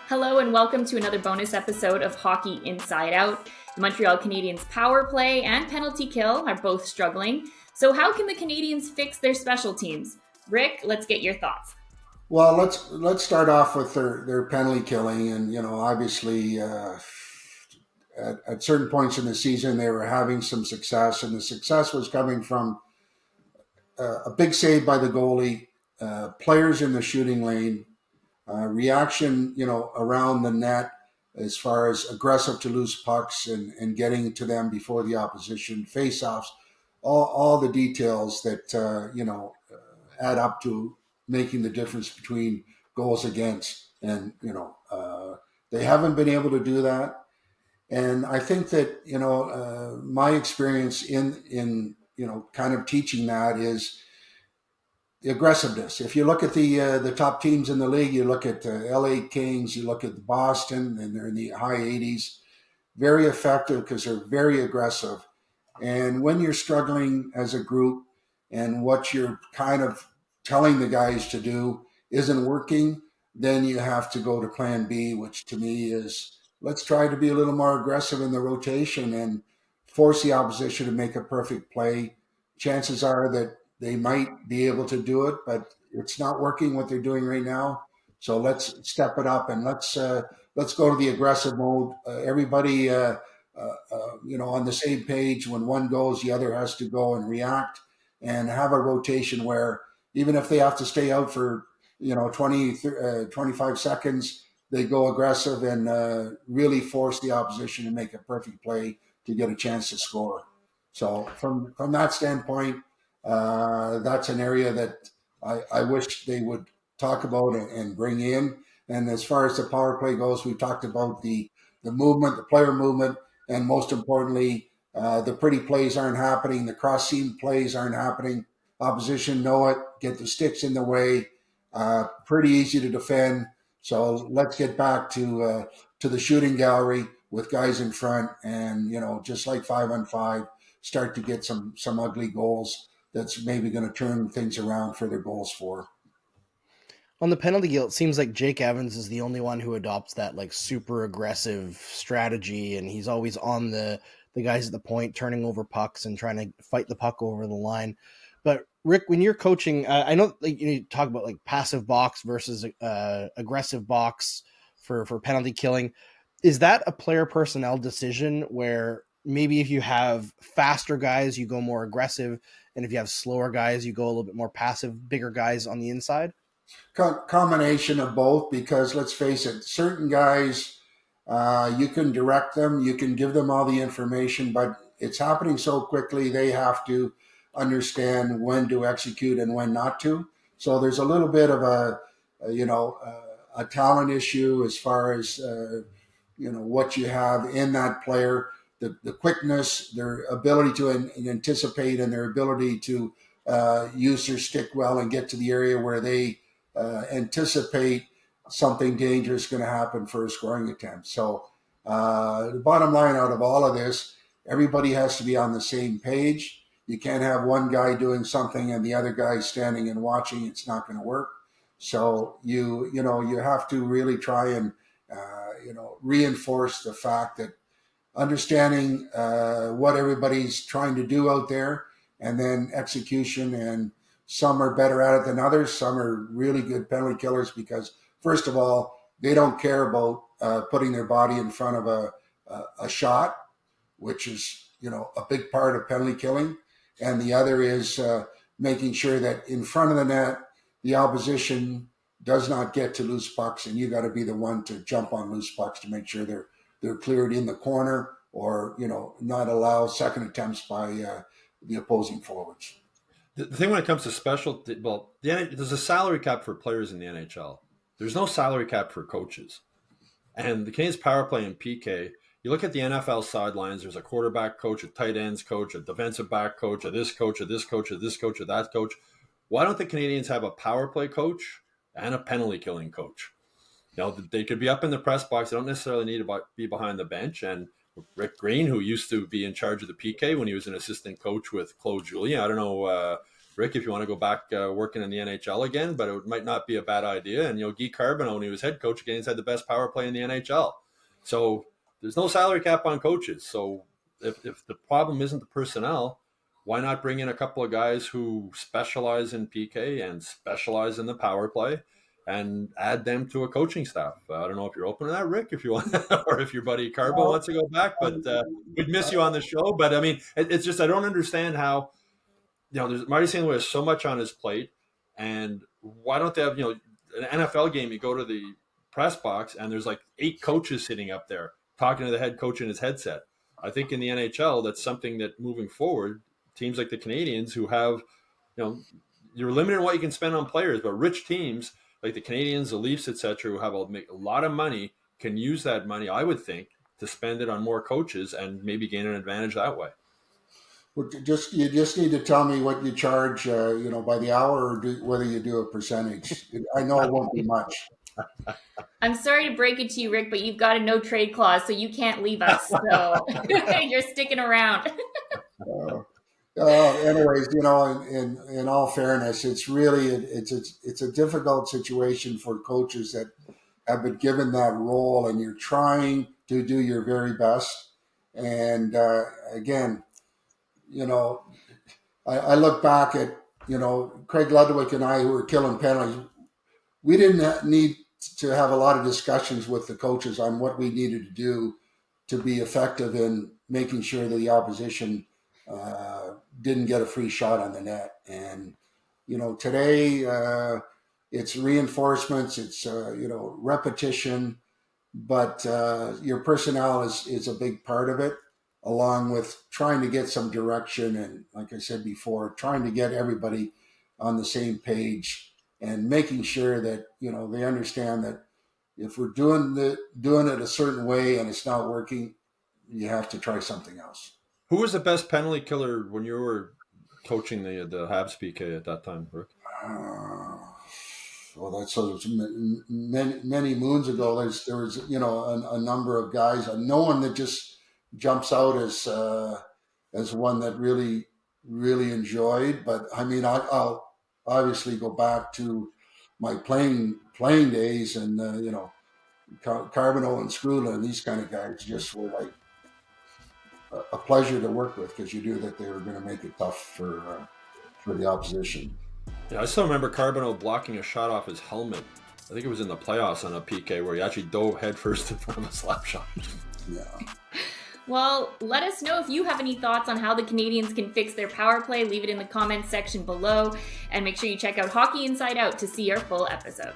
Hello and welcome to another bonus episode of Hockey Inside Out. The Montreal Canadiens power play and penalty kill are both struggling. So how can the Canadiens fix their special teams? Rick, let's get your thoughts. Well, let's start off with their penalty killing, and obviously at certain points in the season they were having some success, and the success was coming from a big save by the goalie, players in the shooting lane, reaction around the net as far as aggressive to loose pucks and getting to them before the opposition, face-offs, all the details that add up to making the difference between goals against. And they haven't been able to do that. And I think that my experience in kind of teaching that is the aggressiveness. If you look at the top teams in the league, you look at the LA Kings, you look at Boston, and they're in the high 80s, very effective because they're very aggressive. And when you're struggling as a group and what you're kind of telling the guys to do isn't working, then you have to go to plan B, which to me is let's try to be a little more aggressive in the rotation and force the opposition to make a perfect play. Chances are that they might be able to do it, but it's not working what they're doing right now. So let's step it up and let's go to the aggressive mode. Everybody, on the same page. When one goes, the other has to go and react, and have a rotation where even if they have to stay out for 25 seconds, they go aggressive and really force the opposition to make a perfect play to get a chance to score. So from that standpoint, that's an area that I wish they would talk about and bring in. And as far as the power play goes, we talked about the movement, the player movement, and most importantly, the pretty plays aren't happening. The cross-seam plays aren't happening. Opposition know it, get the sticks in the way. Pretty easy to defend. So let's get back to the shooting gallery with guys in front, and just like 5-on-5, start to get some ugly goals. That's maybe going to turn things around for their goals for. On the penalty kill, it seems like Jake Evans is the only one who adopts that like super aggressive strategy, and he's always on the guys at the point, turning over pucks and trying to fight the puck over the line. But Rick, when you're coaching, I know you talk about like passive box versus aggressive box for penalty killing. Is that a player personnel decision where maybe if you have faster guys, you go more aggressive, and if you have slower guys, you go a little bit more passive, bigger guys on the inside? Combination of both, because let's face it, certain guys, you can direct them, you can give them all the information, but it's happening so quickly, they have to understand when to execute and when not to. So there's a little bit of a talent issue as far as what you have in that player, the quickness, their ability to anticipate, and their ability to use their stick well and get to the area where they anticipate something dangerous going to happen for a scoring attempt. So the bottom line out of all of this, everybody has to be on the same page. You can't have one guy doing something and the other guy standing and watching. It's not going to work. So you have to really try and reinforce the fact that understanding what everybody's trying to do out there, and then execution. And some are better at it than others. Some are really good penalty killers because, first of all, they don't care about putting their body in front of a shot, which is a big part of penalty killing. And the other is making sure that in front of the net, the opposition does not get to loose pucks, and you got to be the one to jump on loose pucks to make sure they're cleared in the corner, or not allow second attempts by the opposing forwards. The thing when it comes to special, there's a salary cap for players in the NHL. There's no salary cap for coaches. And the Canadiens power play and PK, you look at the NFL sidelines, there's a quarterback coach, a tight ends coach, a defensive back coach, a this coach, a this coach, a this coach, a that coach. Why don't the Canadiens have a power play coach and a penalty killing coach? they could be up in the press box. They don't necessarily need to be behind the bench. And Rick Green, who used to be in charge of the PK when he was an assistant coach with Claude Julien. I don't know, Rick, if you want to go back working in the NHL again, but it might not be a bad idea. And, Guy Carbonneau, when he was head coach, again, he's had the best power play in the NHL. So there's no salary cap on coaches. So if the problem isn't the personnel, why not bring in a couple of guys who specialize in PK and specialize in the power play and add them to a coaching staff? I don't know if you're open to that, Rick, if you want, or if your buddy Carbo wants to go back, but we'd miss you on the show. But I mean, it's just, I don't understand how, there's Marty St. Louis has so much on his plate, and why don't they have, an NFL game, you go to the press box and there's like 8 coaches sitting up there talking to the head coach in his headset. I think in the NHL, that's something that moving forward, teams like the Canadiens who have, you're limited in what you can spend on players, but rich teams like the Canadiens, the Leafs, etc., who have make a lot of money, can use that money, I would think, to spend it on more coaches and maybe gain an advantage that way. Well, you just need to tell me what you charge, by the hour, or whether you do a percentage. I know it won't be much. I'm sorry to break it to you, Rick, but you've got a no trade clause, so you can't leave us. So you're sticking around. Anyways, in all fairness, it's really it's a difficult situation for coaches that have been given that role, and you're trying to do your very best. And again, I look back at Craig Ludwig and I, who were killing penalties. We didn't need to have a lot of discussions with the coaches on what we needed to do to be effective in making sure that the opposition didn't get a free shot on the net. And, today it's reinforcements, it's, repetition, but your personnel is a big part of it, along with trying to get some direction. And like I said before, trying to get everybody on the same page and making sure that, they understand that if we're doing it a certain way and it's not working, you have to try something else. Who was the best penalty killer when you were coaching the Habs PK at that time, Rick? Well, that's many moons ago. There was a number of guys. No one that just jumps out as one that really enjoyed. But I mean, I'll obviously go back to my playing days, and Carbonneau and Scrula and these kind of guys just were like a pleasure to work with, because you knew that they were going to make it tough for the opposition. Yeah, I still remember Carbonneau blocking a shot off his helmet. I think it was in the playoffs on a PK where he actually dove headfirst in front of a slap shot. Yeah. Well, let us know if you have any thoughts on how the Canadiens can fix their power play. Leave it in the comments section below. And make sure you check out Hockey Inside Out to see our full episode.